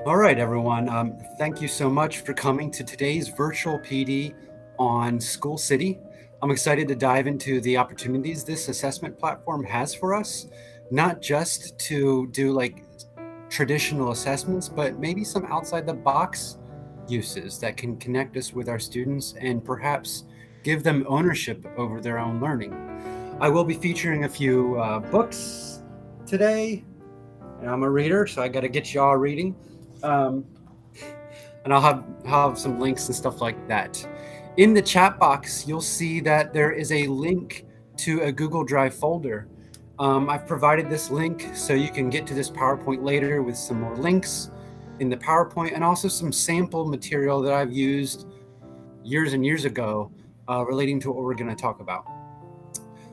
All right, everyone. Thank you so much for coming to today's virtual PD on SchoolCity. I'm excited to dive into the opportunities this assessment platform has for us, not just to do like traditional assessments, but maybe some outside the box uses that can connect us with our students and perhaps give them ownership over their own learning. I will be featuring a few books today, and I'm a reader, so I got to get you all reading. Um, and I'll have some links and stuff like that. In the chat box, you'll see that there is a link to a Google Drive folder. I've provided this link so you can get to this PowerPoint later with some more links in the PowerPoint and also some sample material that I've used years and years ago relating to what we're going to talk about.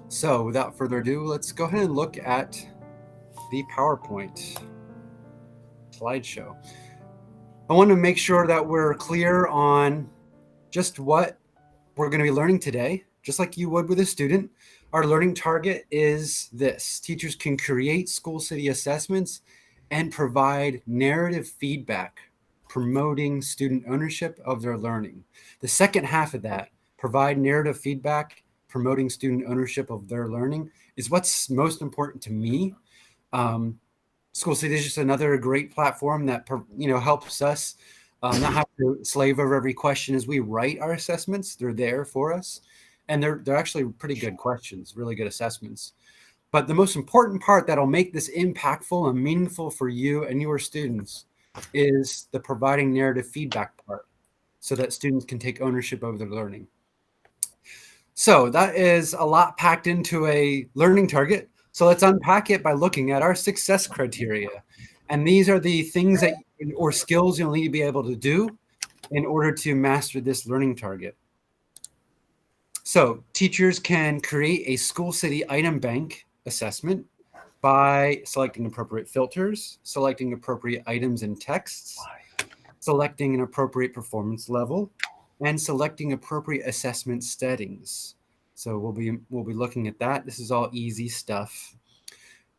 So without further ado, let's go ahead and look at the PowerPoint slideshow. I want to make sure that we're clear on just what we're going to be learning today, just like you would with a student. Our learning target is this: teachers can create SchoolCity assessments and provide narrative feedback, promoting student ownership of their learning. The second half of that, provide narrative feedback, promoting student ownership of their learning, is what's most important to me. Um, SchoolCity is just another great platform that helps us not have to slave over every question as we write our assessments. They're there for us, and they're actually pretty good questions, really good assessments. But the most important part that'll make this impactful and meaningful for you and your students is the providing narrative feedback part, so that students can take ownership over their learning. So that is a lot packed into a learning target. So let's unpack it by looking at our success criteria. And these are the things that or skills you'll need to be able to do in order to master this learning target. So teachers can create a SchoolCity item bank assessment by selecting appropriate filters, selecting appropriate items and texts, selecting an appropriate performance level, and selecting appropriate assessment settings. So we'll be looking at that. This is all easy stuff.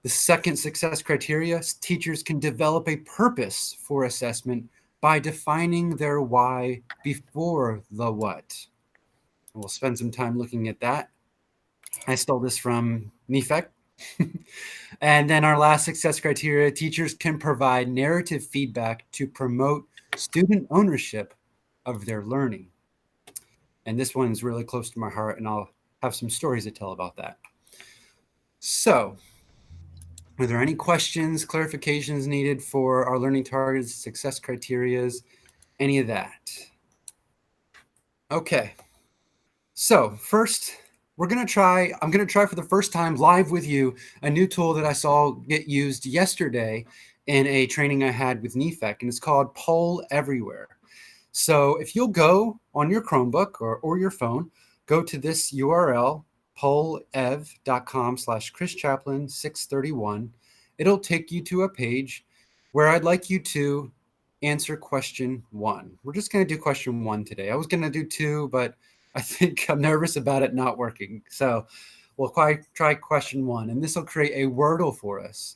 The second success criteria: teachers can develop a purpose for assessment by defining their why before the what. We'll spend some time looking at that. I stole this from NEFEC. And then our last success criteria: teachers can provide narrative feedback to promote student ownership of their learning. And this one's really close to my heart, and I'll have some stories to tell about that. So, are there any questions, clarifications needed for our learning targets, success criterias, any of that? Okay. So first, I'm going to try for the first time live with you a new tool that I saw get used yesterday in a training I had with NEFEC, and it's called Poll Everywhere. So if you'll go on your Chromebook or your phone, go to this URL, pollev.com/chrischaplin631. It'll take you to a page where I'd like you to answer question 1. We're just going to do question 1 today. I was going to do 2, but I think I'm nervous about it not working. So we'll try question 1, and this will create a Wordle for us.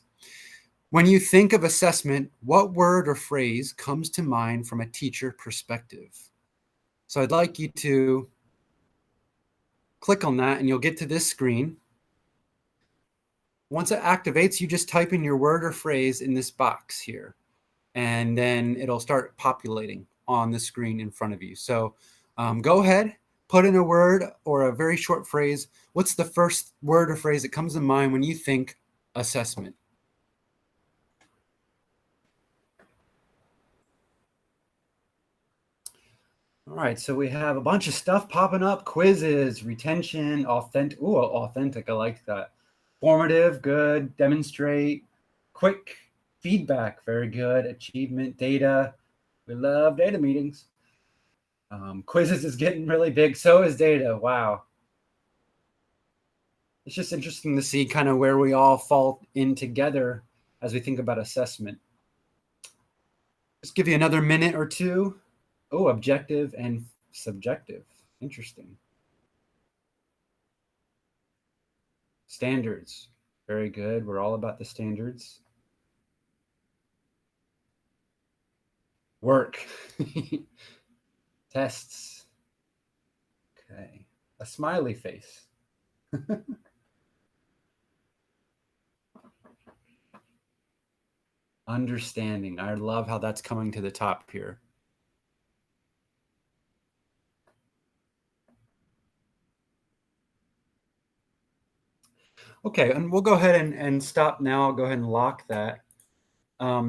When you think of assessment, what word or phrase comes to mind from a teacher perspective? So I'd like you to click on that, and you'll get to this screen. Once it activates, you just type in your word or phrase in this box here, and then it'll start populating on the screen in front of you. So go ahead, put in a word or a very short phrase. What's the first word or phrase that comes to mind when you think assessment? All right, so we have a bunch of stuff popping up: quizzes, retention, authentic. Ooh, authentic, I like that. Formative, good. Demonstrate, quick. Feedback, very good. Achievement, data. We love data meetings. Quizzes is getting really big. So is data. Wow. It's just interesting to see kind of where we all fall in together as we think about assessment. Just give you another minute or two. Oh, objective and subjective. Interesting. Standards. Very good. We're all about the standards. Work. Tests. Okay. A smiley face. Understanding. I love how that's coming to the top here. Okay, and we'll go ahead and stop now. I'll go ahead and lock that.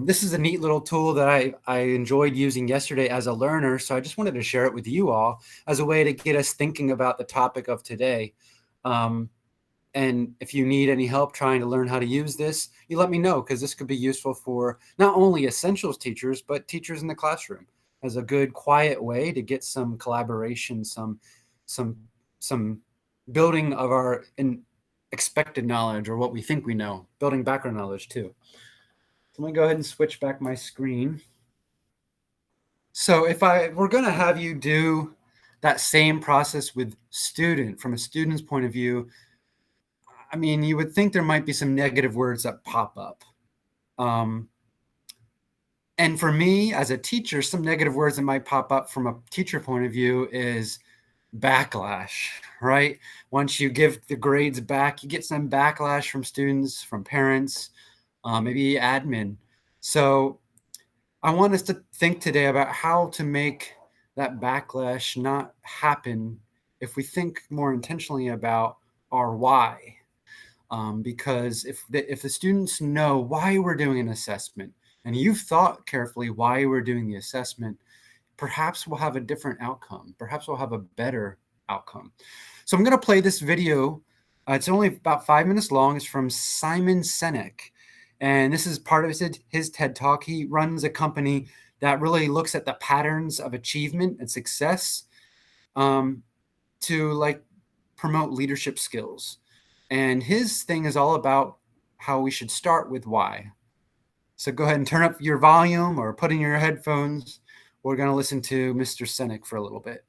This is a neat little tool that I enjoyed using yesterday as a learner, so I just wanted to share it with you all as a way to get us thinking about the topic of today. And if you need any help trying to learn how to use this, you let me know, because this could be useful for not only essentials teachers, but teachers in the classroom as a good, quiet way to get some collaboration, some building of our expected knowledge, or what we think we know, building background knowledge too. So let me go ahead and switch back my screen. So if we're going to have you do that same process with from a student's point of view, I mean, you would think there might be some negative words that pop up. And for me as a teacher, some negative words that might pop up from a teacher point of view is backlash, right? Once you give the grades back, you get some backlash from students, from parents, maybe admin. So I want us to think today about how to make that backlash not happen if we think more intentionally about our why. Because if the students know why we're doing an assessment, and you've thought carefully why we're doing the assessment, perhaps we'll have a different outcome. Perhaps we'll have a better outcome. So I'm going to play this video. It's only about 5 minutes long. It's from Simon Sinek. And this is part of his TED Talk. He runs a company that really looks at the patterns of achievement and success to promote leadership skills. And his thing is all about how we should start with why. So go ahead and turn up your volume or put in your headphones. We're going to listen to Mr. Sinek for a little bit.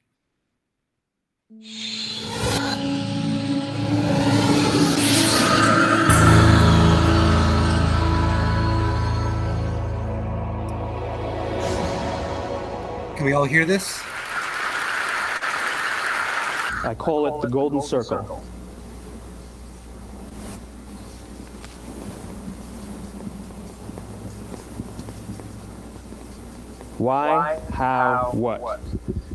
Can we all hear this? I call it the golden circle. Why, how, what?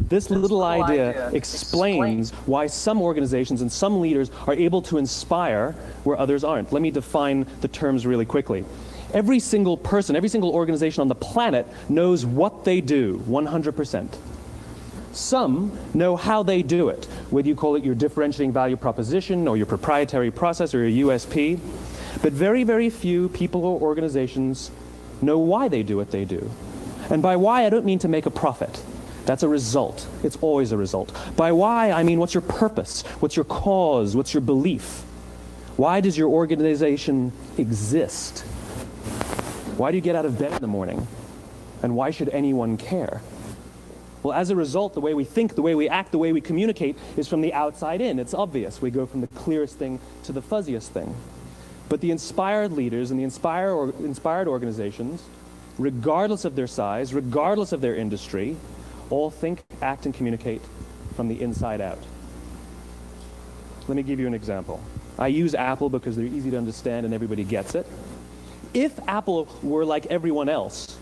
This little idea explains why some organizations and some leaders are able to inspire where others aren't. Let me define the terms really quickly. Every single person, every single organization on the planet knows what they do, 100%. Some know how they do it, whether you call it your differentiating value proposition or your proprietary process or your USP. But very, very few people or organizations know why they do what they do. And by why, I don't mean to make a profit. That's a result. It's always a result. By why, I mean what's your purpose? What's your cause? What's your belief? Why does your organization exist? Why do you get out of bed in the morning? And why should anyone care? Well, as a result, the way we think, the way we act, the way we communicate is from the outside in. It's obvious. We go from the clearest thing to the fuzziest thing. But the inspired leaders and the inspired organizations, regardless of their size, regardless of their industry, all think, act, and communicate from the inside out. Let me give you an example. I use Apple because they're easy to understand and everybody gets it. If Apple were like everyone else,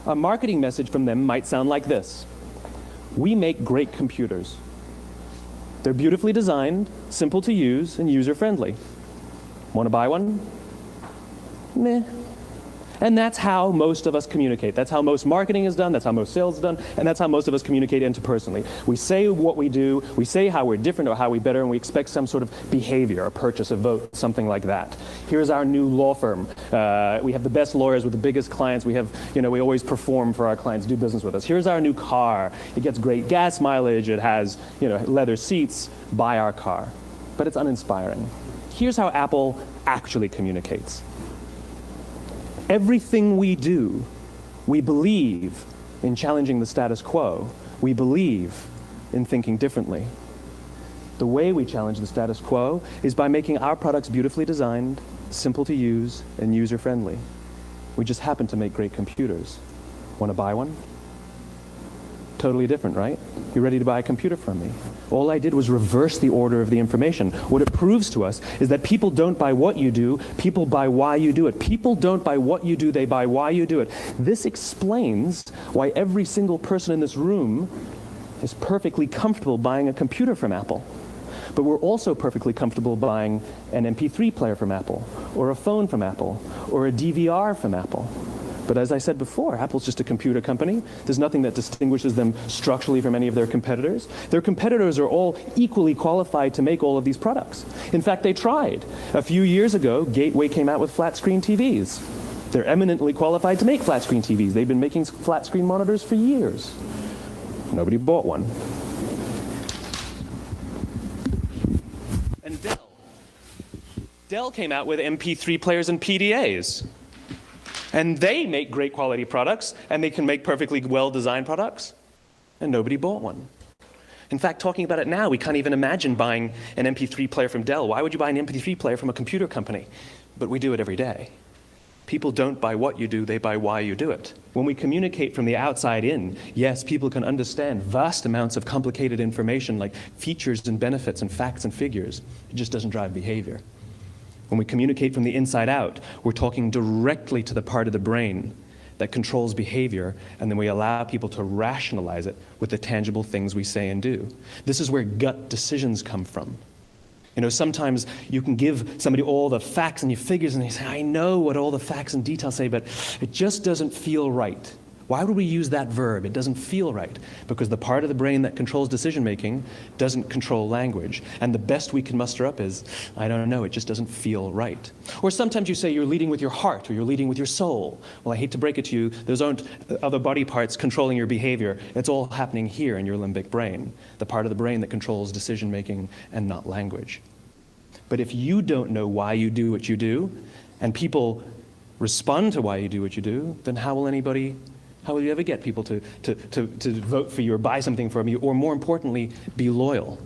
a marketing message from them might sound like this. We make great computers. They're beautifully designed, simple to use, and user-friendly. Want to buy one? Meh. And that's how most of us communicate. That's how most marketing is done, that's how most sales is done, and that's how most of us communicate interpersonally. We say what we do, we say how we're different or how we're better, and we expect some sort of behavior, a purchase, a vote, something like that. Here's our new law firm. We have the best lawyers with the biggest clients. We have, we always perform for our clients, do business with us. Here's our new car. It gets great gas mileage. It has, leather seats. Buy our car. But it's uninspiring. Here's how Apple actually communicates. Everything we do, we believe in challenging the status quo. We believe in thinking differently. The way we challenge the status quo is by making our products beautifully designed, simple to use, and user-friendly. We just happen to make great computers. Want to buy one? Totally different, right? You're ready to buy a computer from me. All I did was reverse the order of the information. What it proves to us is that people don't buy what you do, people buy why you do it. People don't buy what you do, they buy why you do it. This explains why every single person in this room is perfectly comfortable buying a computer from Apple. But we're also perfectly comfortable buying an MP3 player from Apple, or a phone from Apple, or a DVR from Apple. But as I said before, Apple's just a computer company. There's nothing that distinguishes them structurally from any of their competitors. Their competitors are all equally qualified to make all of these products. In fact, they tried. A few years ago, Gateway came out with flat-screen TVs. They're eminently qualified to make flat-screen TVs. They've been making flat-screen monitors for years. Nobody bought one. And Dell came out with MP3 players and PDAs. And they make great quality products, and they can make perfectly well-designed products, and nobody bought one. In fact, talking about it now, we can't even imagine buying an MP3 player from Dell. Why would you buy an MP3 player from a computer company? But we do it every day. People don't buy what you do, they buy why you do it. When we communicate from the outside in, yes, people can understand vast amounts of complicated information like features and benefits and facts and figures. It just doesn't drive behavior. When we communicate from the inside out, we're talking directly to the part of the brain that controls behavior, and then we allow people to rationalize it with the tangible things we say and do. This is where gut decisions come from. You know, sometimes you can give somebody all the facts and your figures, and they say, I know what all the facts and details say, but it just doesn't feel right. Why would we use that verb? It doesn't feel right, because the part of the brain that controls decision-making doesn't control language. And the best we can muster up is, I don't know, it just doesn't feel right. Or sometimes you say you're leading with your heart, or you're leading with your soul. Well, I hate to break it to you, those aren't other body parts controlling your behavior. It's all happening here in your limbic brain, the part of the brain that controls decision-making and not language. But if you don't know why you do what you do, and people respond to why you do what you do, then how will you ever get people to vote for you or buy something from you, or more importantly, be loyal?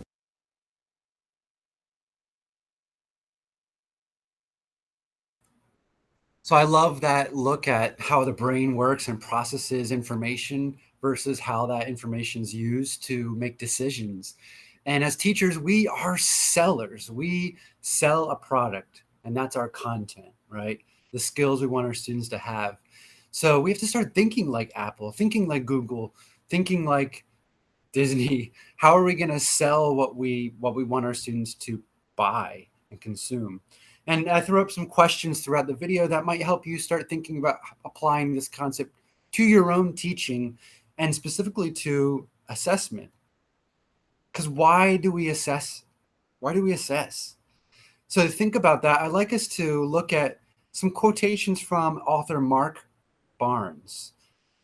So I love that look at how the brain works and processes information versus how that information is used to make decisions. And as teachers, we are sellers. We sell a product, and that's our content, right? The skills we want our students to have. So we have to start thinking like Apple, thinking like Google, thinking like Disney. How are we going to sell what we want our students to buy and consume? And I threw up some questions throughout the video that might help you start thinking about applying this concept to your own teaching, and specifically to assessment. Because why do we assess? Why do we assess? So to think about that, I'd like us to look at some quotations from author Mark Barnes.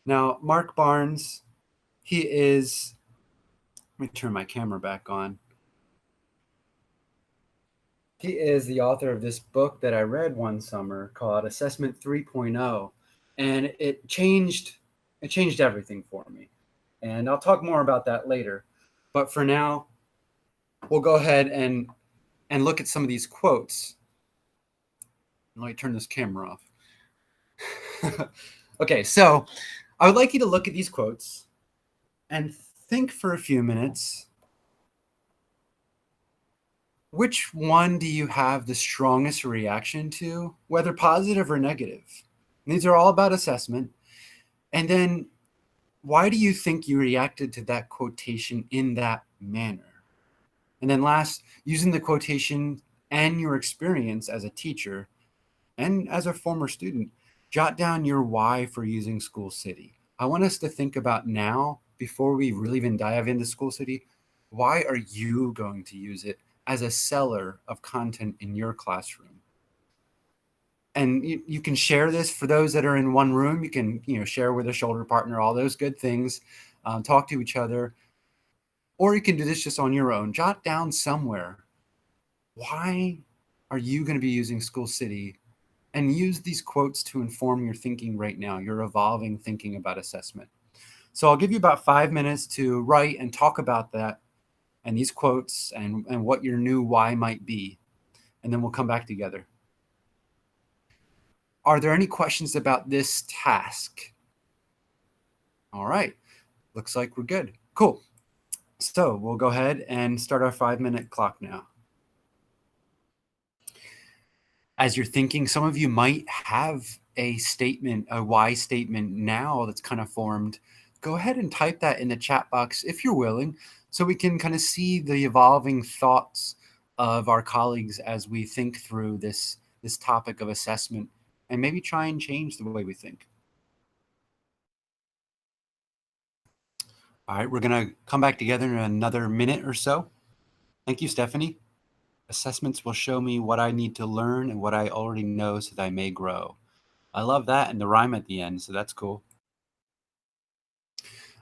Now, Mark Barnes, he is, let me turn my camera back on. He is the author of this book that I read one summer called Assessment 3.0, and it changed everything for me. And I'll talk more about that later. But for now, we'll go ahead and look at some of these quotes. Let me turn this camera off. Okay, so I would like you to look at these quotes and think for a few minutes. Which one do you have the strongest reaction to, whether positive or negative? And these are all about assessment. And then why do you think you reacted to that quotation in that manner? And then last, using the quotation and your experience as a teacher and as a former student, jot down your why for using SchoolCity. I want us to think about now, before we really even dive into SchoolCity, why are you going to use it as a seller of content in your classroom? And you can share this for those that are in one room. You can share with a shoulder partner, all those good things, talk to each other. Or you can do this just on your own. Jot down somewhere, why are you going to be using SchoolCity? And use these quotes to inform your thinking right now, your evolving thinking about assessment. So I'll give you about 5 minutes to write and talk about that and these quotes and what your new why might be. And then we'll come back together. Are there any questions about this task? All right, Looks like we're good. Cool. So we'll go ahead and start our 5-minute clock now. As you're thinking, some of you might have a statement, a why statement now that's kind of formed. Go ahead and type that in the chat box if you're willing, so we can kind of see the evolving thoughts of our colleagues as we think through this topic of assessment and maybe try and change the way we think. All right, we're going to come back together in another minute or so. Thank you, Stephanie. Assessments will show me what I need to learn and what I already know so that I may grow. I love that, and the rhyme at the end, so that's cool.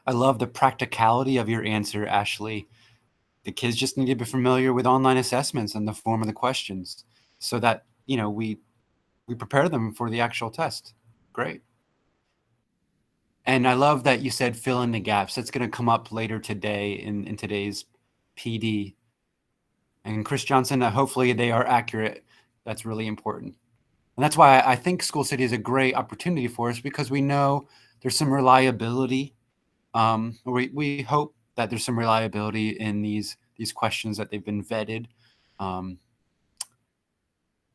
I love the practicality of your answer, Ashley. The kids just need to be familiar with online assessments and the form of the questions so that, we prepare them for the actual test. Great. And I love that you said fill in the gaps. That's going to come up later today in today's PD. And Chris Johnson, hopefully they are accurate. That's really important. And that's why I think SchoolCity is a great opportunity for us, because we know there's some reliability. We hope that there's some reliability in these questions, that they've been vetted,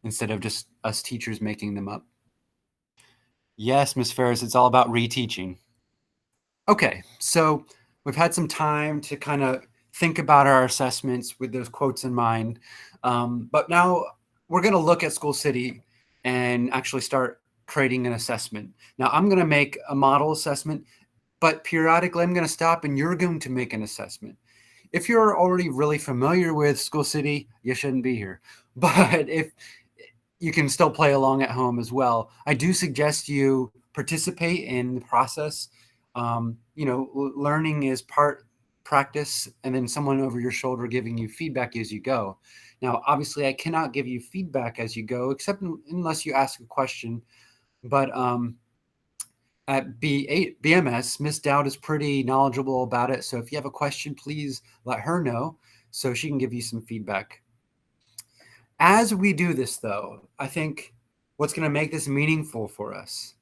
instead of just us teachers making them up. Yes, Ms. Ferris, it's all about reteaching. Okay, so we've had some time to kind of think about our assessments with those quotes in mind. But now we're going to look at SchoolCity and actually start creating an assessment. Now I'm going to make a model assessment, but periodically I'm going to stop and you're going to make an assessment. If you're already really familiar with SchoolCity, you shouldn't be here. But if you can still play along at home as well, I do suggest you participate in the process. Learning is part practice and then someone over your shoulder giving you feedback as you go. Now, obviously, I cannot give you feedback as you go, except unless you ask a question. But at BMS, Miss Dowd is pretty knowledgeable about it. So if you have a question, please let her know so she can give you some feedback. As we do this, though, I think what's going to make this meaningful for us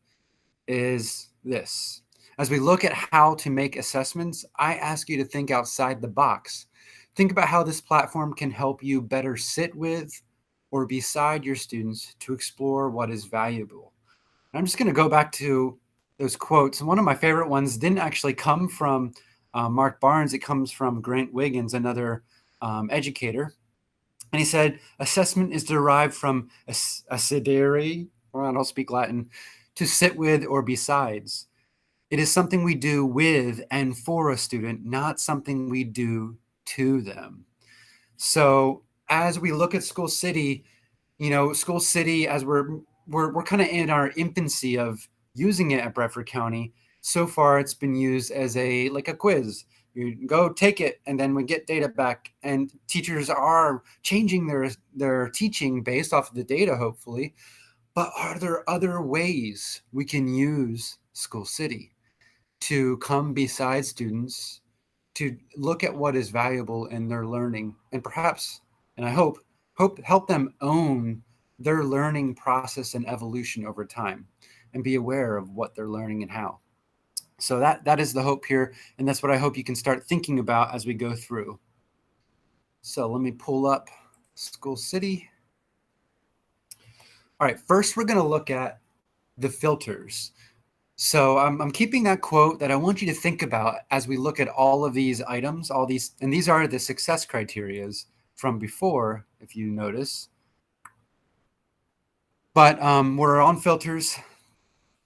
is this. As we look at how to make assessments, I ask you to think outside the box. Think about how this platform can help you better sit with or beside your students to explore what is valuable. I'm just going to go back to those quotes. And one of my favorite ones didn't actually come from Mark Barnes. It comes from Grant Wiggins, another educator. And he said, assessment is derived from assidere, or I don't speak Latin, to sit with or besides. It is something we do with and for a student, not something we do to them. So as we look at SchoolCity, SchoolCity, as we're kind of in our infancy of using it at Bradford County. So far, it's been used as a quiz. You go take it, and then we get data back. And teachers are changing their teaching based off of the data, hopefully. But are there other ways we can use SchoolCity to come beside students, to look at what is valuable in their learning, and perhaps, and I hope help them own their learning process and evolution over time and be aware of what they're learning and how. So that is the hope here, and that's what I hope you can start thinking about as we go through. So let me pull up SchoolCity. All right, first we're going to look at the filters. So I'm keeping that quote that I want you to think about as we look at all of these items, and these are the success criterias from before, if you notice. But we're on filters.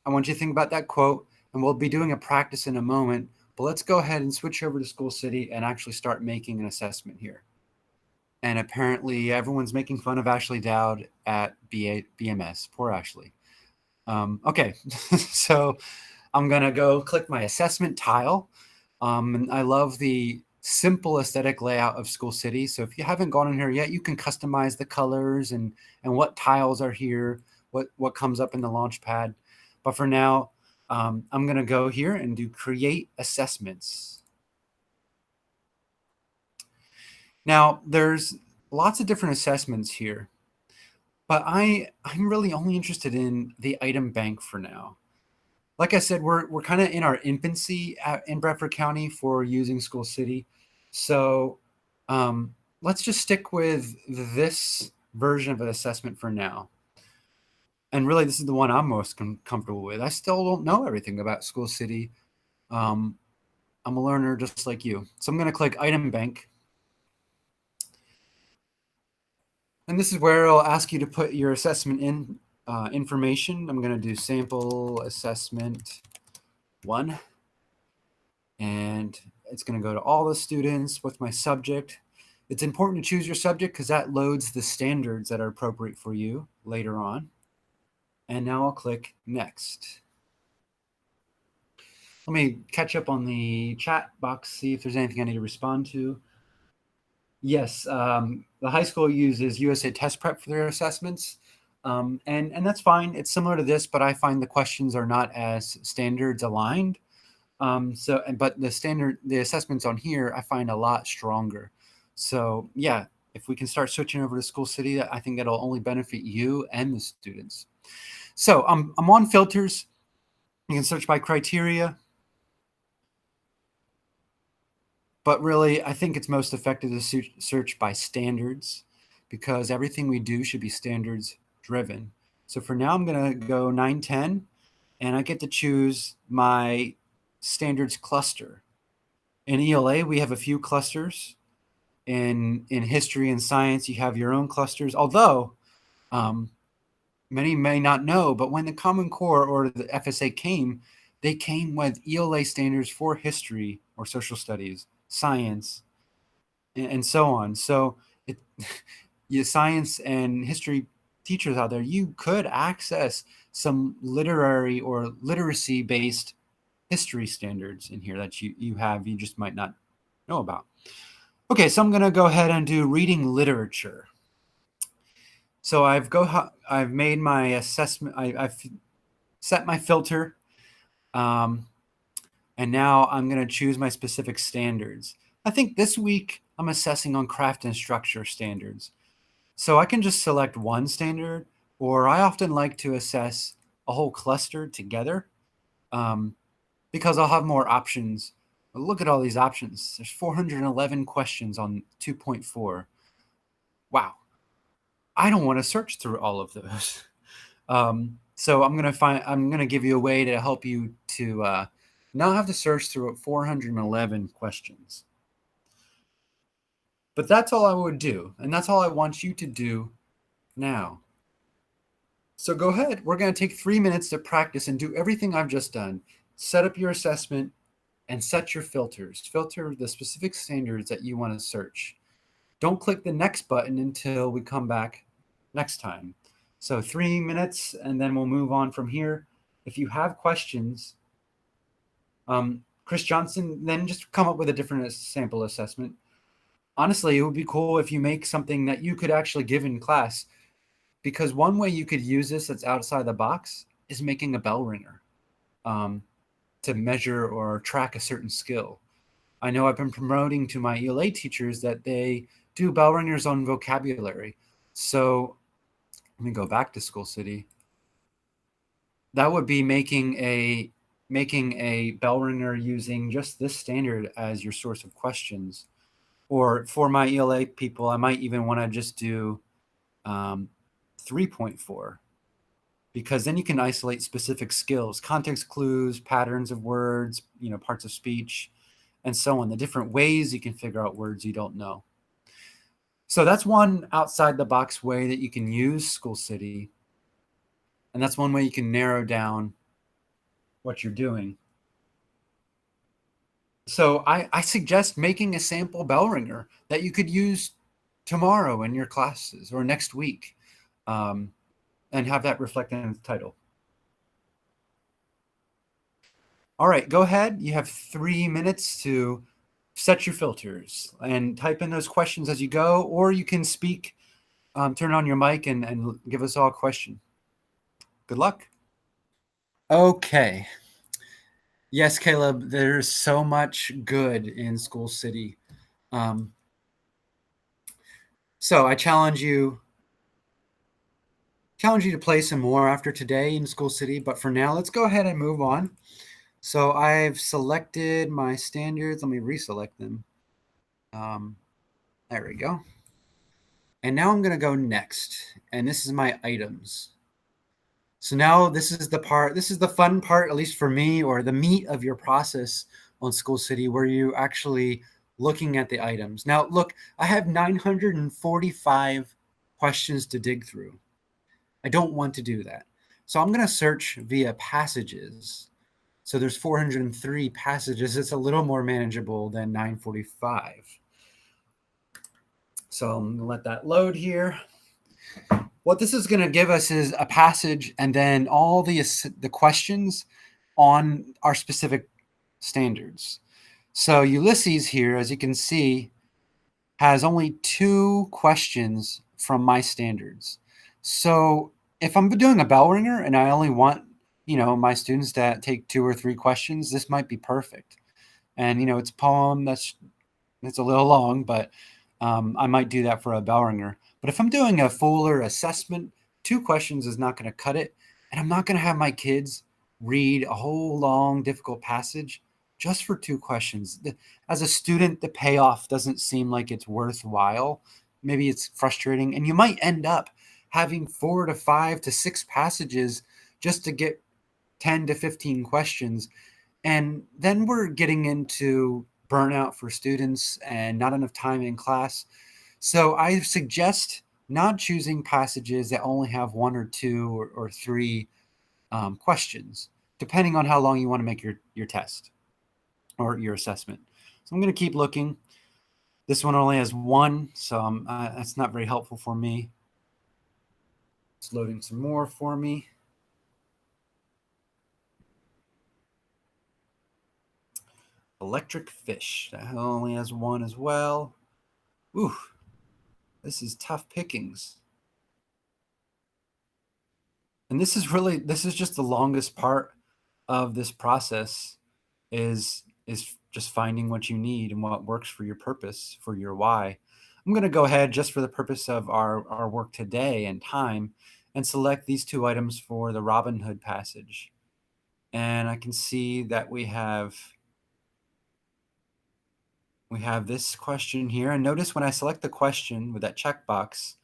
I want you to think about that quote, and we'll be doing a practice in a moment. But let's go ahead and switch over to SchoolCity and actually start making an assessment here. And apparently everyone's making fun of Ashley Dowd at BMS. Poor Ashley. Okay, so I'm going to go click my assessment tile. And I love the simple aesthetic layout of SchoolCity. So if you haven't gone in here yet, you can customize the colors and what tiles are here, what comes up in the launch pad. But for now, I'm going to go here and do create assessments. Now, there's lots of different assessments here, but I'm really only interested in the item bank for now. like I said, we're kind of in our infancy in Bradford County for using SchoolCity. So let's just stick with this version of an assessment for now. And really, this is the one I'm most comfortable with. I still don't know everything about SchoolCity. I'm a learner just like you. So I'm going to click Item Bank. And this is where it'll ask you to put your assessment in information. I'm going to do sample assessment 1. And it's going to go to all the students with my subject. It's important to choose your subject because that loads the standards that are appropriate for you later on. And now I'll click Next. Let me catch up on the chat box, see if there's anything I need to respond to. Yes, the high school uses USA Test Prep for their assessments. And that's fine. It's similar to this, but I find the questions are not as standards aligned. But the assessments on here, I find a lot stronger. So yeah, if we can start switching over to SchoolCity, I think that'll only benefit you and the students. So I'm on filters. You can search by criteria. But really, I think it's most effective to search by standards because everything we do should be standards driven. So for now, I'm going to go 910, and I get to choose my standards cluster. In ELA, we have a few clusters. In history and science, you have your own clusters, although many may not know, but when the Common Core or the FSA came, they came with ELA standards for history or social studies, science, and so on. So you science and history teachers out there, you could access some literary or literacy-based history standards in here that you just might not know about. Okay, so I'm going to go ahead and do reading literature. So I've made my assessment. I've set my filter, and now I'm going to choose my specific standards. I think this week I'm assessing on craft and structure standards. So I can just select one standard, or I often like to assess a whole cluster together because I'll have more options. Look at all these options. There's 411 questions on 2.4. Wow. I don't want to search through all of those. So I'm going to give you a way to help you to not have to search through 411 questions. But that's all I would do. And that's all I want you to do now. So go ahead. We're going to take 3 minutes to practice and do everything I've just done. Set up your assessment and set your filters. Filter the specific standards that you want to search. Don't click the next button until we come back next time. So 3 minutes, and then we'll move on from here. If you have questions, Chris Johnson, then just come up with a different sample assessment. Honestly, it would be cool if you make something that you could actually give in class, because one way you could use this that's outside the box is making a bell ringer to measure or track a certain skill. I know I've been promoting to my ELA teachers that they do bell ringers on vocabulary. So let me go back to SchoolCity. That would be making a bell ringer using just this standard as your source of questions. Or for my ELA people, I might even want to just do 3.4, because then you can isolate specific skills, context clues, patterns of words, parts of speech, and so on, the different ways you can figure out words you don't know. So that's one outside the box way that you can use SchoolCity. And that's one way you can narrow down what you're doing. So I suggest making a sample bell ringer that you could use tomorrow in your classes or next week, and have that reflect in the title. All right, go ahead. You have 3 minutes to set your filters and type in those questions as you go, or you can speak, turn on your mic and give us all a question. Good luck. Okay. Yes, Caleb, there's so much good in SchoolCity. So I challenge you challenge you to play some more after today in SchoolCity, but for now, let's go ahead and move on. So I've selected my standards. Let me reselect them. There we go. And now I'm going to go next. And this is my items. So now this is the fun part, at least for me, or the meat of your process on SchoolCity, where you actually looking at the items. Now, look, I have 945 questions to dig through. I don't want to do that. So I'm going to search via passages. So there's 403 passages. It's a little more manageable than 945. So I'm going to let that load here. What this is going to give us is a passage and then all the questions on our specific standards. So Ulysses here, as you can see, has only 2 questions from my standards. So if I'm doing a bell ringer and I only want, my students to take 2 or 3 questions, this might be perfect. And, it's a poem it's a little long, but I might do that for a bell ringer. But if I'm doing a fuller assessment, 2 questions is not going to cut it. And I'm not going to have my kids read a whole long, difficult passage just for 2 questions. As a student, the payoff doesn't seem like it's worthwhile. Maybe it's frustrating. And you might end up having 4 to 5 to 6 passages just to get 10 to 15 questions. And then we're getting into burnout for students and not enough time in class. So I suggest not choosing passages that only have 1 or 2 or 3 questions, depending on how long you want to make your test or your assessment. So I'm going to keep looking. This one only has 1, so that's not very helpful for me. It's loading some more for me. Electric fish, that only has 1 as well. Ooh, this is tough pickings. And this is just the longest part of this process is just finding what you need and what works for your purpose, for your why. I'm going to go ahead just for the purpose of our work today and time and select these 2 items for the Robin Hood passage. And I can see that we have this question here. And notice when I select the question with that checkbox,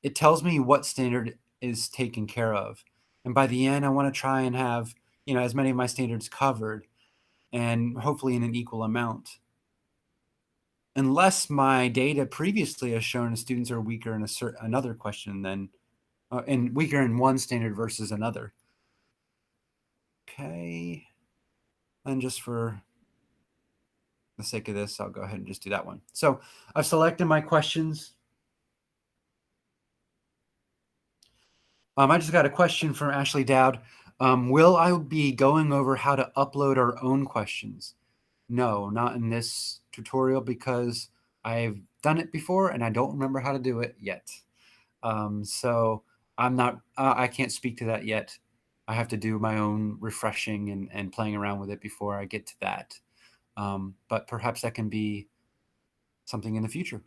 it tells me what standard is taken care of. And by the end, I want to try and have, as many of my standards covered and hopefully in an equal amount. Unless my data previously has shown students are weaker in another question than, and weaker in one standard versus another. Okay. And just for the sake of this, I'll go ahead and just do that one. So I've selected my questions. I just got a question from Ashley Dowd. Will I be going over how to upload our own questions? No, not in this tutorial because I've done it before and I don't remember how to do it yet. So I'm not, I can't speak to that yet. I have to do my own refreshing and playing around with it before I get to that. But perhaps that can be something in the future.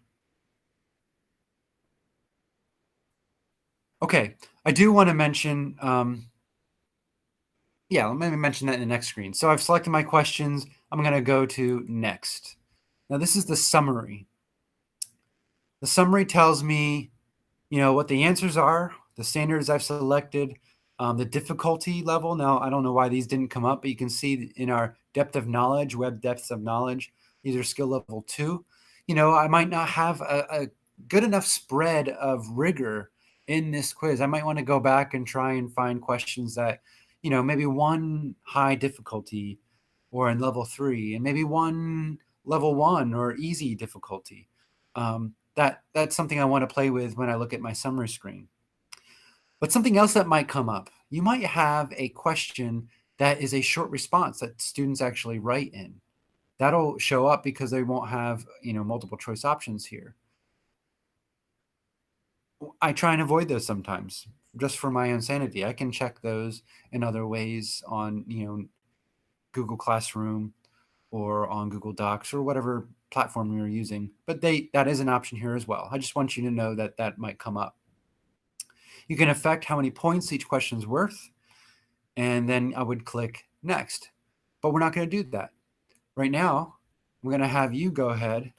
Okay, I do want to mention, yeah, let me mention that in the next screen. So I've selected my questions. I'm going to go to next. Now this is the summary. The summary tells me, what the answers are, the standards I've selected, the difficulty level. Now, I don't know why these didn't come up, but you can see in our depth of knowledge, web depths of knowledge, these are skill level 2. I might not have a good enough spread of rigor in this quiz. I might want to go back and try and find questions that, maybe 1 high difficulty or in level 3, and maybe 1 level 1 or easy difficulty. That's something I want to play with when I look at my summary screen. But something else that might come up, you might have a question that is a short response that students actually write in. That'll show up because they won't have, multiple choice options here. I try and avoid those sometimes just for my own sanity. I can check those in other ways on, Google Classroom or on Google Docs or whatever platform you're using. But that is an option here as well. I just want you to know that that might come up. You can affect how many points each question is worth, and then I would click next. But we're not going to do that. Right now, we're going to have you go ahead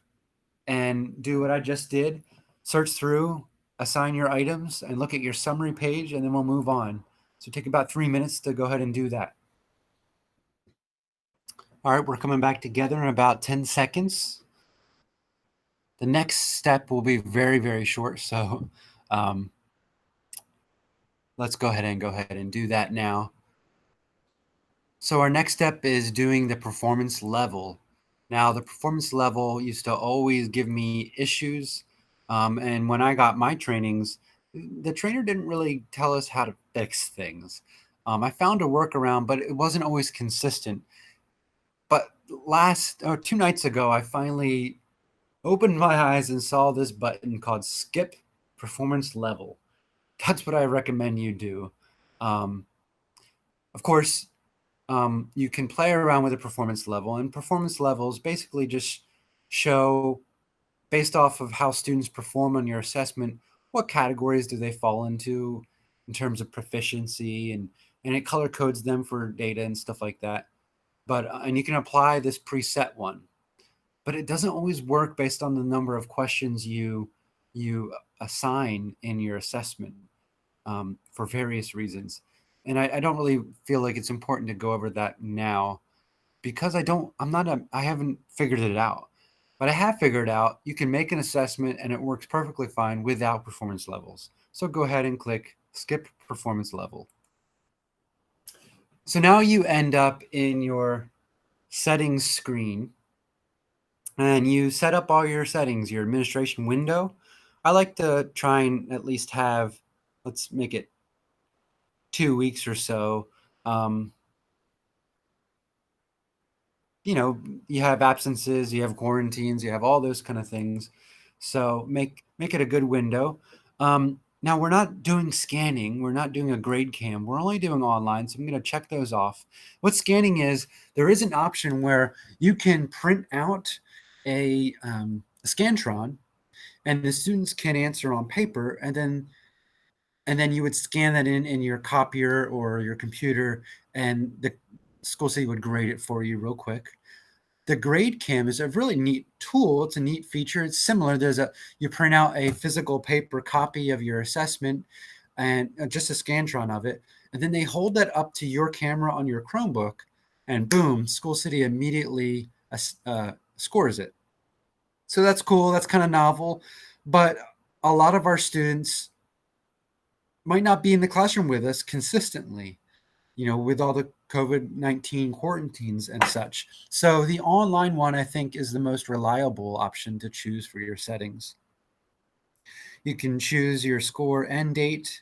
and do what I just did, search through, assign your items, and look at your summary page, and then we'll move on. So take about 3 minutes to go ahead and do that. All right, we're coming back together in about 10 seconds. The next step will be very, very short, so let's go ahead and do that now. So our next step is doing the performance level. Now, the performance level used to always give me issues, and when I got my trainings, the trainer didn't really tell us how to fix things. I found a workaround, but it wasn't always consistent. But 2 nights ago, I finally opened my eyes and saw this button called Skip Performance Level. That's what I recommend you do. Of course, you can play around with a performance level, and performance levels basically just show, based off of how students perform on your assessment, what categories do they fall into in terms of proficiency, and it color codes them for data and stuff like that. But and you can apply this preset one, but it doesn't always work based on the number of questions you assign in your assessment, for various reasons. And I don't really feel like it's important to go over that now, because I haven't figured it out. But I have figured out you can make an assessment and it works perfectly fine without performance levels. So go ahead and click Skip Performance Level. So now you end up in your settings screen, and you set up all your settings, your administration window. I like to try and at least have, let's make it 2 weeks or so. You have absences, you have quarantines, you have all those kind of things. So make it a good window. Now we're not doing scanning. We're not doing a grade cam. We're only doing online. So I'm going to check those off. What scanning is, there is an option where you can print out a Scantron, and the students can answer on paper, and then you would scan that in your copier or your computer, and the SchoolCity would grade it for you real quick. The grade cam is a really neat tool. It's a neat feature. It's similar. You print out a physical paper copy of your assessment and just a Scantron of it, and then they hold that up to your camera on your Chromebook, and boom, SchoolCity immediately scores it. So that's cool. That's kind of novel, but a lot of our students might not be in the classroom with us consistently, with all the COVID-19 quarantines and such. So the online one, I think, is the most reliable option to choose for your settings. You can choose your score end date,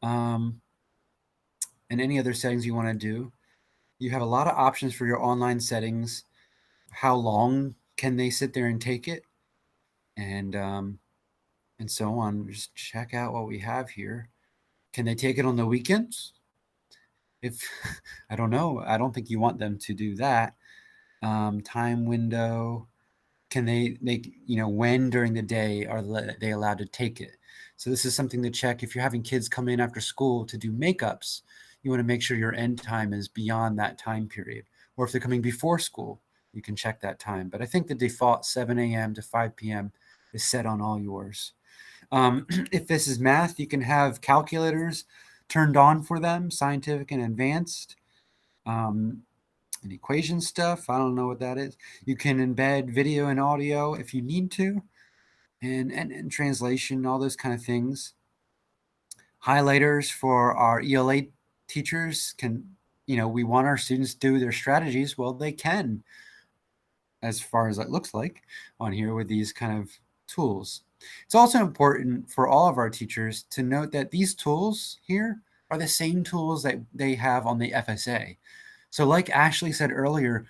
and any other settings you want to do. You have a lot of options for your online settings. How long can they sit there and take it? And so on. Just check out what we have here. Can they take it on the weekends? If I don't know, I don't think you want them to do that. Time window, can they when during the day are they allowed to take it? So this is something to check. If you're having kids come in after school to do makeups, you want to make sure your end time is beyond that time period. Or if they're coming before school, you can check that time. But I think the default 7 a.m. to 5 p.m. is set on all yours. If this is math, you can have calculators turned on for them, scientific and advanced, and equation stuff. I don't know what that is. You can embed video and audio if you need to, and translation, all those kind of things. Highlighters for our ELA teachers we want our students to do their strategies. Well, they can, as far as it looks like on here with these kind of tools. It's also important for all of our teachers to note that these tools here are the same tools that they have on the FSA. So like Ashley said earlier,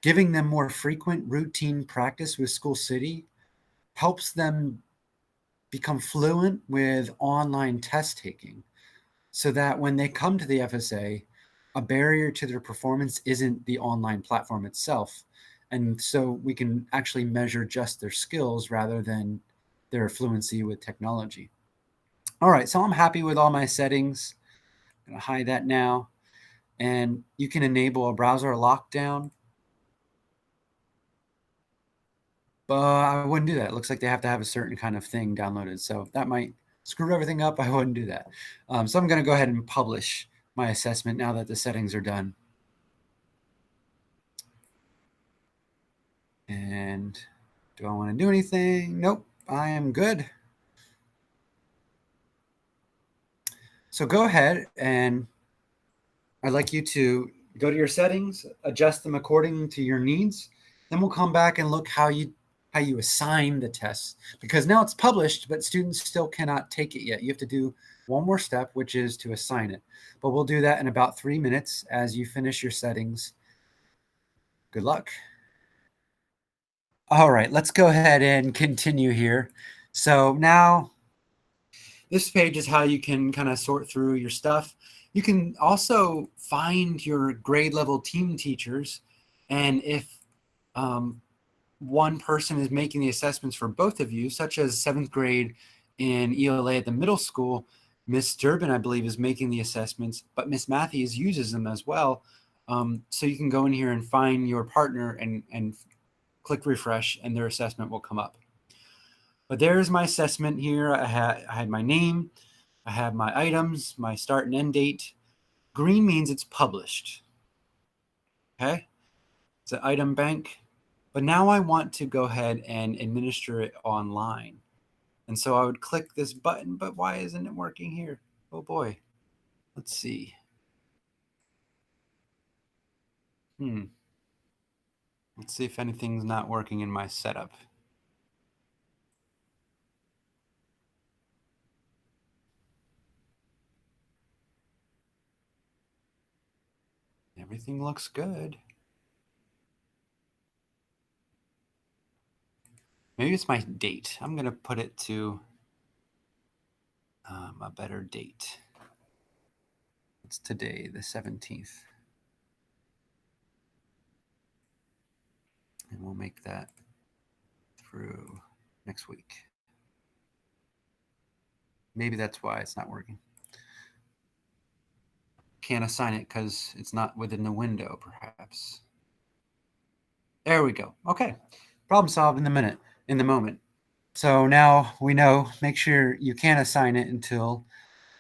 giving them more frequent routine practice with SchoolCity helps them become fluent with online test taking, so that when they come to the FSA, a barrier to their performance isn't the online platform itself. And so we can actually measure just their skills rather than their fluency with technology. All right, so I'm happy with all my settings. I'm gonna hide that now. And you can enable a browser lockdown. But I wouldn't do that. It looks like they have to have a certain kind of thing downloaded. So that might screw everything up. I wouldn't do that. So I'm gonna go ahead and publish my assessment now that the settings are done. And do I want to do anything? Nope, I am good. So go ahead, and I'd like you to go to your settings, adjust them according to your needs. Then we'll come back and look how you assign the tests, because now it's published, but students still cannot take it yet. You have to do one more step, which is to assign it. But we'll do that in about 3 minutes as you finish your settings. Good luck. All right, let's go ahead and continue here. So now this page is how you can kind of sort through your stuff. You can also find your grade level team teachers. And if one person is making the assessments for both of you, such as 7th grade in ELA at the middle school, Miss Durbin, I believe, is making the assessments, but Miss Matthews uses them as well. So you can go in here and find your partner and click refresh, and their assessment will come up. But there's my assessment here. I had my name, I have my items, my start and end date. Green means it's published. Okay, it's an item bank. But now I want to go ahead and administer it online. And so I would click this button, but why isn't it working here? Oh boy. Let's see. Let's see if anything's not working in my setup. Everything looks good. Maybe it's my date. I'm going to put it to a better date. It's today, the 17th. And we'll make that through next week. Maybe that's why it's not working. Can't assign it because it's not within the window, perhaps. There we go. Okay. Problem solved in the moment. So now we know, make sure you can't assign it until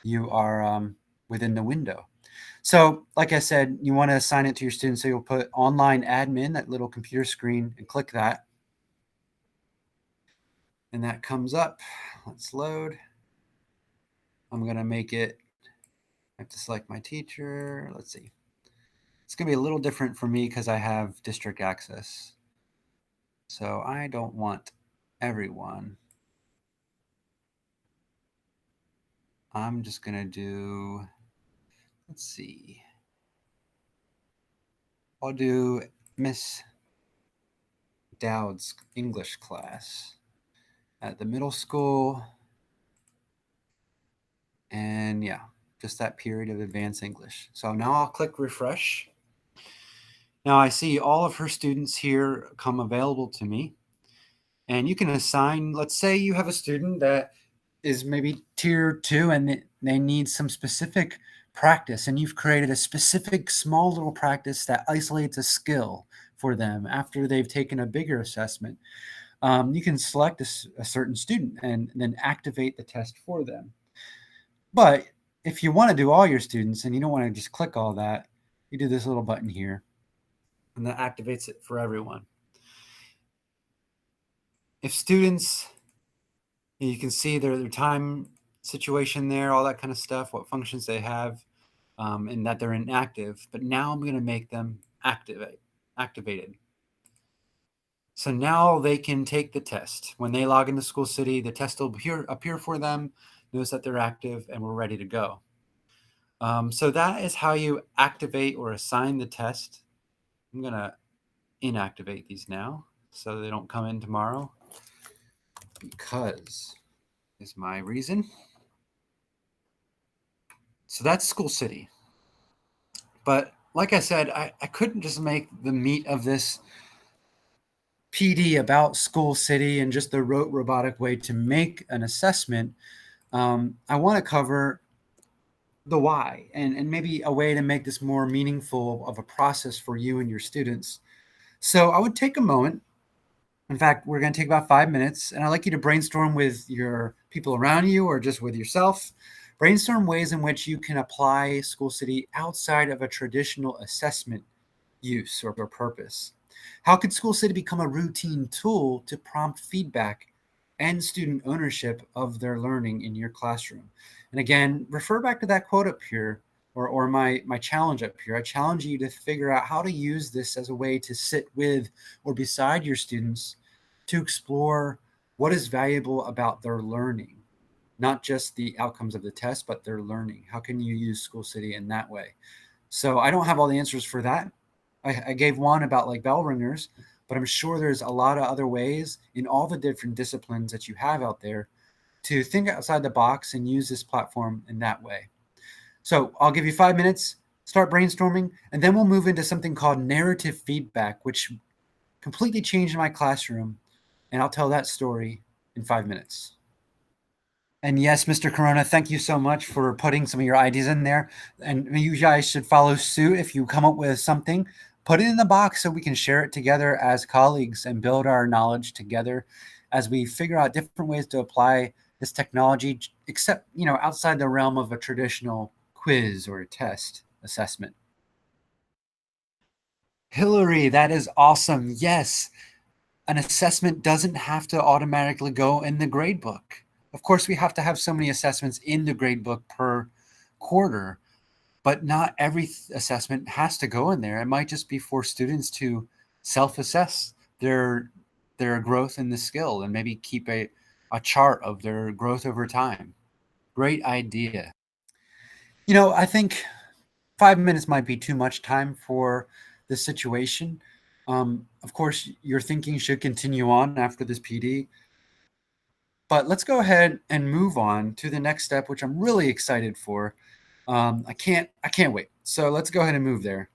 you are within the window. So like I said, you want to assign it to your students. So you'll put online admin, that little computer screen, and click that. And that comes up. Let's load. I'm going to make it, I have to select my teacher. Let's see. It's going to be a little different for me because I have district access. So I don't want everyone. I'm just going to do, let's see. I'll do Miss Dowd's English class at the middle school. And yeah, just that period of advanced English. So now I'll click refresh. Now I see all of her students here come available to me. And you can assign, let's say you have a student that is maybe tier 2 and they need some specific practice, and you've created a specific small little practice that isolates a skill for them after they've taken a bigger assessment. You can select a certain student and then activate the test for them. But if you want to do all your students and you don't want to just click all that, you do this little button here, and that activates it for everyone. If students, you can see their time situation there, all that kind of stuff, what functions they have, and that they're inactive. But now I'm going to make them activated. So now they can take the test. When they log into SchoolCity, the test will appear for them, notice that they're active, and we're ready to go. So that is how you activate or assign the test. I'm going to inactivate these now so they don't come in tomorrow, because is my reason. So that's SchoolCity. But like I said, I couldn't just make the meat of this PD about SchoolCity and just the rote robotic way to make an assessment I want to cover the why and maybe a way to make this more meaningful of a process for you and your students. So I would take a moment. In fact, we're going to take about 5 minutes, and I'd like you to brainstorm with your people around you or just with yourself. Brainstorm ways in which you can apply SchoolCity outside of a traditional assessment use or purpose. How could SchoolCity become a routine tool to prompt feedback and student ownership of their learning in your classroom? And again, refer back to that quote up here or my challenge up here. I challenge you to figure out how to use this as a way to sit with or beside your students to explore what is valuable about their learning, not just the outcomes of the test, but their learning. How can you use SchoolCity in that way? So I don't have all the answers for that. I gave one about like bell ringers, but I'm sure there's a lot of other ways in all the different disciplines that you have out there to think outside the box and use this platform in that way. So I'll give you 5 minutes, start brainstorming, and then we'll move into something called narrative feedback, which completely changed my classroom. And I'll tell that story in 5 minutes. And yes, Mr. Corona, thank you so much for putting some of your ideas in there. And you guys should follow suit. If you come up with something, put it in the box so we can share it together as colleagues and build our knowledge together as we figure out different ways to apply this technology, except, outside the realm of a traditional quiz or a test assessment. Hillary, that is awesome. Yes, an assessment doesn't have to automatically go in the grade book. Of course, we have to have so many assessments in the grade book per quarter, but not every assessment has to go in there. It might just be for students to self-assess their growth in the skill and maybe keep a chart of their growth over time. Great idea. I think 5 minutes might be too much time for this situation. Of course, your thinking should continue on after this PD. But let's go ahead and move on to the next step, which I'm really excited for. I can't wait. So let's go ahead and move there.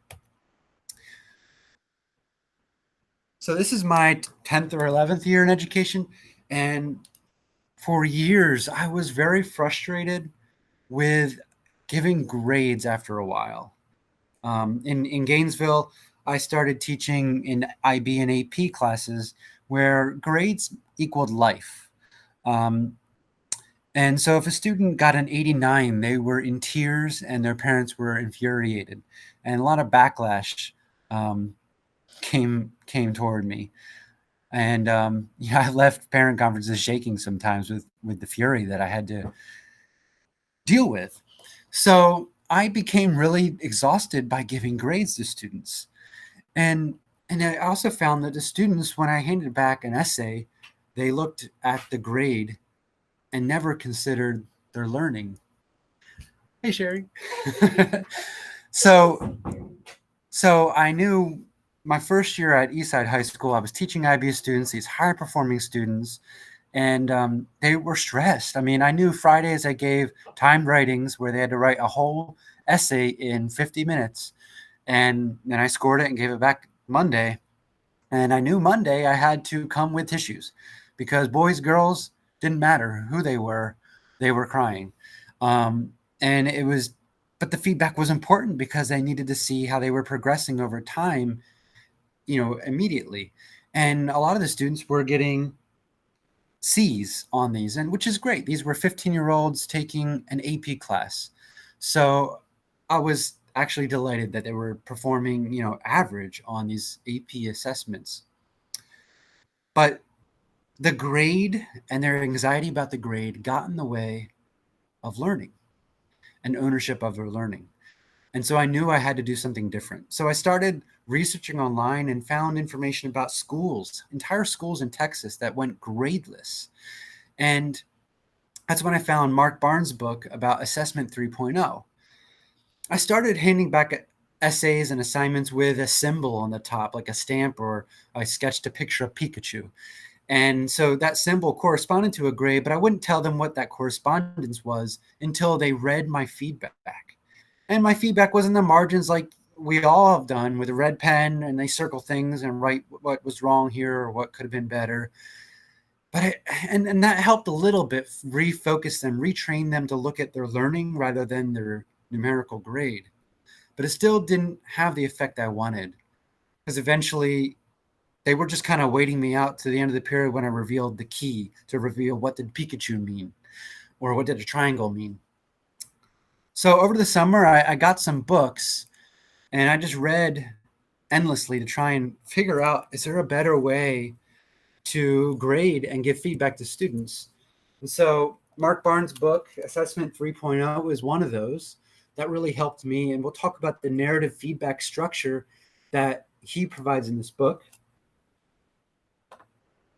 So this is my 10th or 11th year in education. And for years, I was very frustrated with giving grades after a while. In Gainesville, I started teaching in IB and AP classes where grades equaled life. And so if a student got an 89, they were in tears and their parents were infuriated. And a lot of backlash came toward me. And I left parent conferences shaking sometimes with the fury that I had to deal with. So I became really exhausted by giving grades to students. And I also found that the students, when I handed back an essay, they looked at the grade and never considered their learning. Hey, Sherry. So I knew my first year at Eastside High School, I was teaching IB students, these high-performing students, and they were stressed. I mean, I knew Fridays I gave timed writings where they had to write a whole essay in 50 minutes, and then I scored it and gave it back Monday. And I knew Monday I had to come with tissues because boys, girls, didn't matter who they were crying. And but the feedback was important because they needed to see how they were progressing over time, immediately. And a lot of the students were getting C's on these, and which is great. These were 15-year-olds taking an AP class. So I was actually delighted that they were performing, average on these AP assessments. But the grade and their anxiety about the grade got in the way of learning and ownership of their learning. And so I knew I had to do something different. So I started researching online and found information about schools, entire schools in Texas that went gradeless. And that's when I found Mark Barnes' book about Assessment 3.0. I started handing back essays and assignments with a symbol on the top, like a stamp, or I sketched a picture of Pikachu. And so that symbol corresponded to a grade, but I wouldn't tell them what that correspondence was until they read my feedback. And my feedback was in the margins like we all have done with a red pen, and they circle things and write what was wrong here or what could have been better. And that helped a little bit refocus them, retrain them to look at their learning rather than their numerical grade. But it still didn't have the effect I wanted, because eventually they were just kind of waiting me out to the end of the period when I revealed the key to reveal what did Pikachu mean or what did a triangle mean. So over the summer, I got some books and I just read endlessly to try and figure out, is there a better way to grade and give feedback to students? And so Mark Barnes' book, Assessment 3.0, is one of those that really helped me. And we'll talk about the narrative feedback structure that he provides in this book.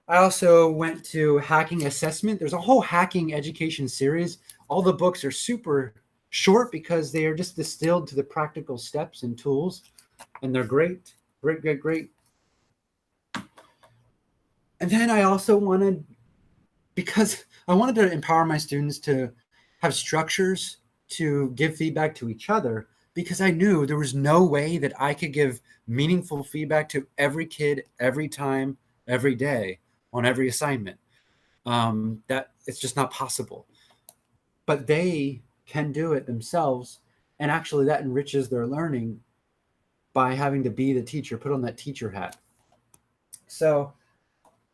I also went to Hacking Assessment. There's a whole hacking education series. All the books are super short because they are just distilled to the practical steps and tools, and they're great, great, great, great. And then I also wanted, because I wanted to empower my students to have structures to give feedback to each other, because I knew there was no way that I could give meaningful feedback to every kid every time, every day, on every assignment. That it's just not possible. But they can do it themselves, and actually that enriches their learning by having to be the teacher, put on that teacher hat. So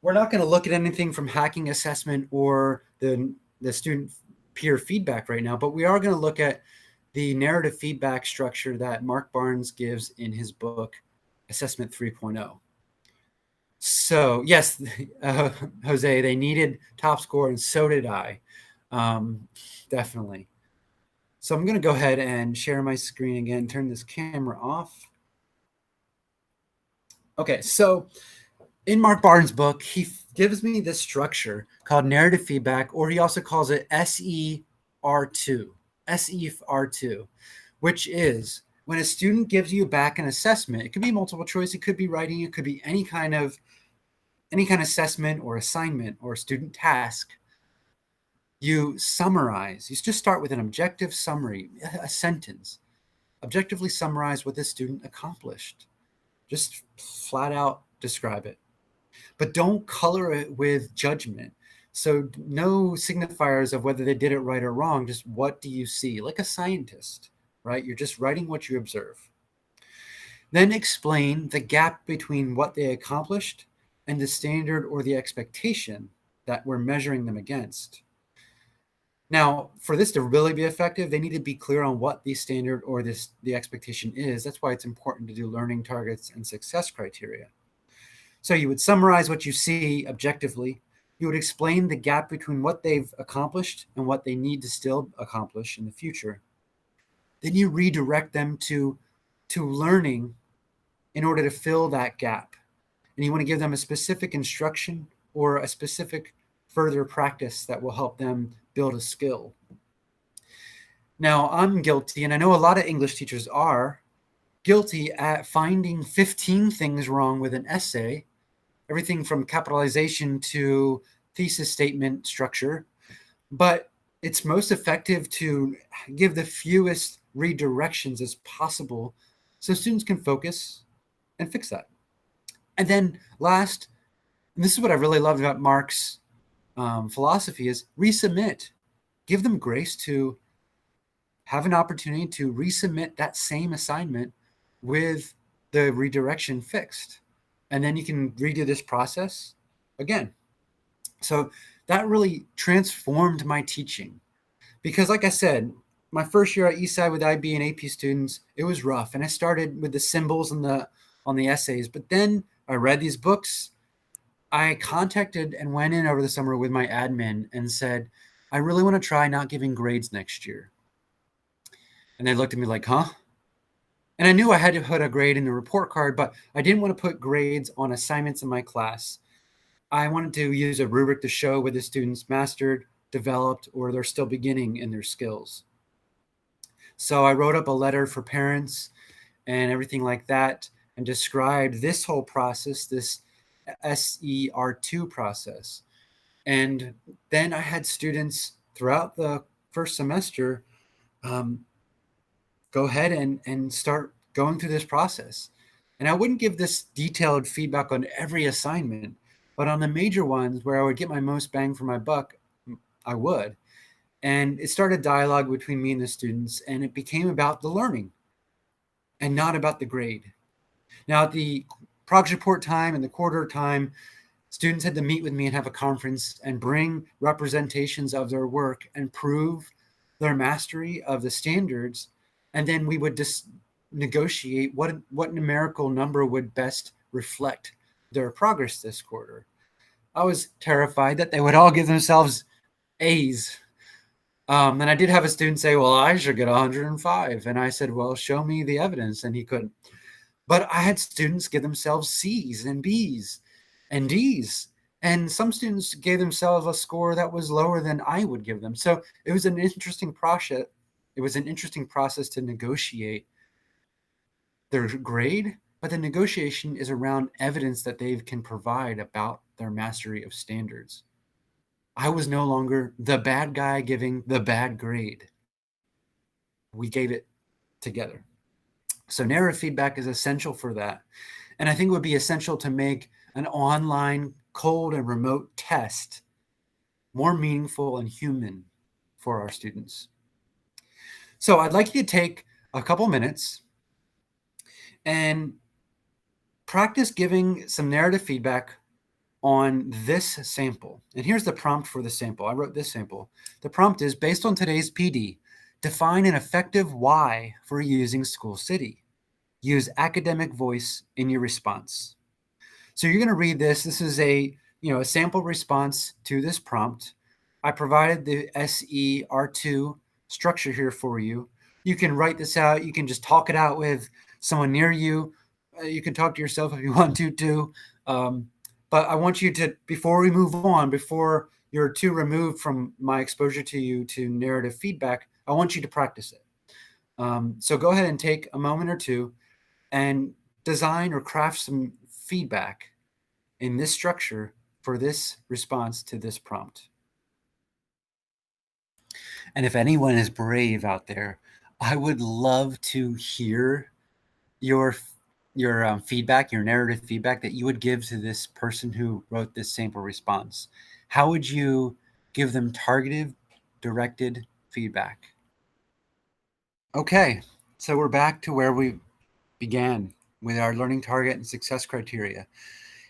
we're not going to look at anything from hacking assessment or the student peer feedback right now, but we are going to look at the narrative feedback structure that Mark Barnes gives in his book, Assessment 3.0. So yes, Jose, they needed top score, and so did I. Definitely. So I'm going to go ahead and share my screen again, turn this camera off. Okay, so in Mark Barnes' book, he gives me this structure called narrative feedback, or he also calls it SER2, SER2, which is when a student gives you back an assessment. It could be multiple choice, it could be writing, it could be any kind of assessment or assignment or student task. You summarize. You just start with an objective summary, a sentence. Objectively summarize what the student accomplished. Just flat out describe it. But don't color it with judgment. So no signifiers of whether they did it right or wrong. Just what do you see? Like a scientist, right? You're just writing what you observe. Then explain the gap between what they accomplished and the standard or the expectation that we're measuring them against. Now, for this to really be effective, they need to be clear on what the standard or the expectation is. That's why it's important to do learning targets and success criteria. So you would summarize what you see objectively. You would explain the gap between what they've accomplished and what they need to still accomplish in the future. Then you redirect them to learning in order to fill that gap. And you want to give them a specific instruction or a specific further practice that will help them build a skill. Now, I'm guilty, and I know a lot of English teachers are guilty at finding 15 things wrong with an essay, everything from capitalization to thesis statement structure. But it's most effective to give the fewest redirections as possible so students can focus and fix that. And then last, and this is what I really loved about Mark's philosophy, is resubmit. Give them grace to have an opportunity to resubmit that same assignment with the redirection fixed. And then you can redo this process again. So that really transformed my teaching. Because like I said, my first year at Eastside with IB and AP students, it was rough. And I started with the symbols on the essays. But then I read these books. I contacted and went in over the summer with my admin and said, I really want to try not giving grades next year. And they looked at me like, huh? And I knew I had to put a grade in the report card, but I didn't want to put grades on assignments in my class. I wanted to use a rubric to show whether students mastered, developed, or they're still beginning in their skills. So I wrote up a letter for parents and everything like that and described this whole process, this SER2 process. And then I had students throughout the first semester go ahead and start going through this process. And I wouldn't give this detailed feedback on every assignment, But on the major ones where I would get my most bang for my buck, I would. And it started dialogue between me and the students, and it became about the learning and not about the grade. Now, at the progress report time and the quarter time, students had to meet with me and have a conference and bring representations of their work and prove their mastery of the standards. And then we would just negotiate what numerical number would best reflect their progress this quarter. I was terrified that they would all give themselves A's. And I did have a student say, well, I should get 105. And I said, well, show me the evidence. And he couldn't. But I had students give themselves C's and B's and D's. And some students gave themselves a score that was lower than I would give them. So it was an interesting process. It was an interesting process to negotiate their grade, but the negotiation is around evidence that they can provide about their mastery of standards. I was no longer the bad guy giving the bad grade. We gave it together. So narrative feedback is essential for that. And I think it would be essential to make an online cold and remote test more meaningful and human for our students. So I'd like you to take a couple minutes and practice giving some narrative feedback on this sample. And here's the prompt for the sample. I wrote this sample. The prompt is, based on today's PD, define an effective why for using SchoolCity. Use academic voice in your response. So you're going to read this. This is a sample response to this prompt. I provided the SER2 structure here for you. You can write this out. You can just talk it out with someone near you. You can talk to yourself if you want to too. But I want you to, before we move on, before you're too removed from my exposure to you to narrative feedback, I want you to practice it. So go ahead and take a moment or two and design or craft some feedback in this structure for this response to this prompt. And if anyone is brave out there, I would love to hear your feedback, your narrative feedback that you would give to this person who wrote this sample response. How would you give them targeted, directed feedback? Okay, so we're back to where we began with our learning target and success criteria.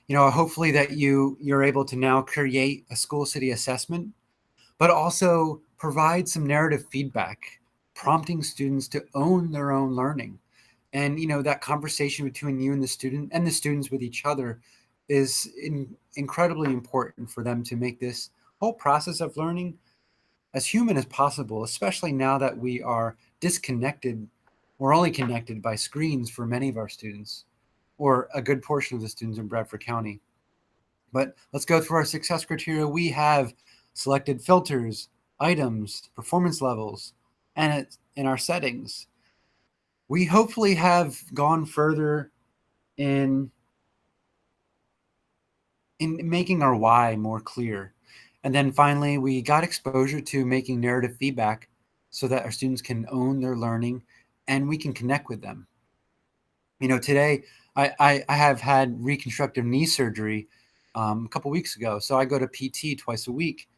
Hopefully that you're able to now create a SchoolCity assessment, but also provide some narrative feedback, prompting students to own their own learning. And that conversation between you and the students with each other is incredibly important for them to make this whole process of learning as human as possible, especially now that we are disconnected. We're only connected by screens for many of our students, or a good portion of the students in Bradford County. But let's go through our success criteria. We have selected filters, items, performance levels, and in our settings. We hopefully have gone further in making our why more clear. And then finally, we got exposure to making narrative feedback so that our students can own their learning and we can connect with them. Today I have had reconstructive knee surgery a couple weeks ago. So I go to PT twice a week.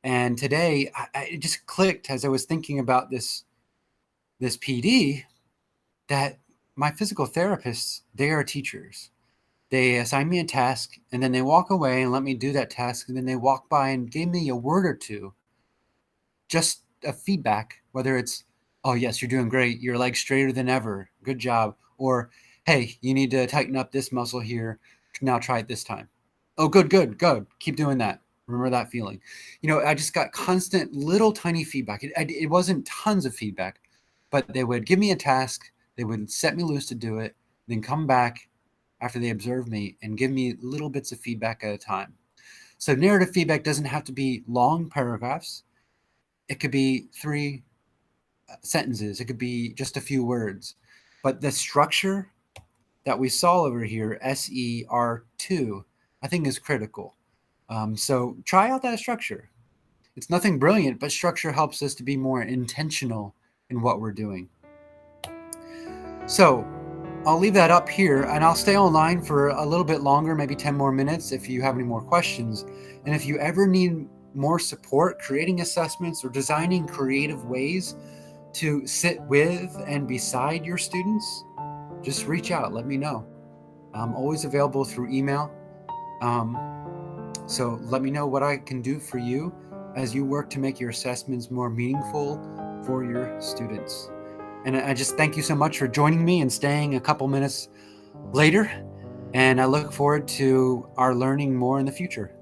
And today it just clicked as I was thinking about this PD that my physical therapists, they are teachers. They assign me a task and then they walk away and let me do that task. And then they walk by and gave me a word or two, just a feedback, whether it's, oh, yes, you're doing great. Your leg's straighter than ever. Good job. Or, hey, you need to tighten up this muscle here. Now try it this time. Oh, good. Keep doing that. Remember that feeling. I just got constant little tiny feedback. It wasn't tons of feedback, but they would give me a task. They would set me loose to do it, then come back after they observe me and give me little bits of feedback at a time. So narrative feedback doesn't have to be long paragraphs. It could be 3 sentences. It could be just a few words. But the structure that we saw over here, SER2, I think is critical. So try out that structure. It's nothing brilliant, but structure helps us to be more intentional in what we're doing. So I'll leave that up here, and I'll stay online for a little bit longer, maybe 10 more minutes if you have any more questions. And if you ever need more support creating assessments or designing creative ways to sit with and beside your students, just reach out, let me know. I'm always available through email. So let me know what I can do for you as you work to make your assessments more meaningful for your students. And I just thank you so much for joining me and staying a couple minutes later. And I look forward to our learning more in the future.